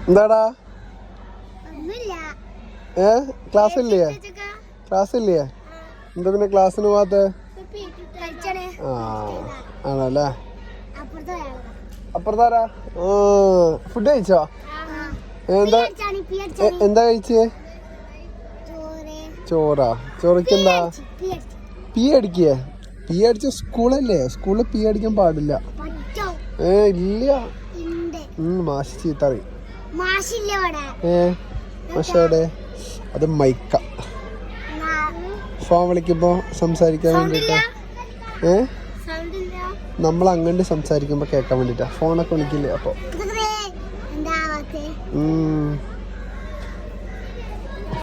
എന്താടാ ക്ലാസ് ഇല്ലേ എന്താ പിന്നെ ക്ലാസ്സിന് പോവാത്ത? ആണല്ലേ. അപ്പുറത്താരാ? ഫുഡ് കഴിച്ചോ? എന്താ കഴിച്ചേ? ചോറാ. ചോറക്ക് എന്താ പി അടിക്കേ? പി അടിച്ച സ്കൂളല്ലേ, സ്കൂളിൽ പി അടിക്കാൻ പാടില്ല. ഇല്ല, മാഷ് ചീത്തറി. മാഷയുടെ അത് മൈക്ക. ഫോൺ വിളിക്കുമ്പോ സംസാരിക്കാൻ വേണ്ടിട്ടാ. നമ്മൾ അങ്ങോട്ട് സംസാരിക്കുമ്പോ കേൾക്കാൻ വേണ്ടിട്ടാ. ഫോണൊക്കെ വിളിക്കില്ലേ അപ്പൊ.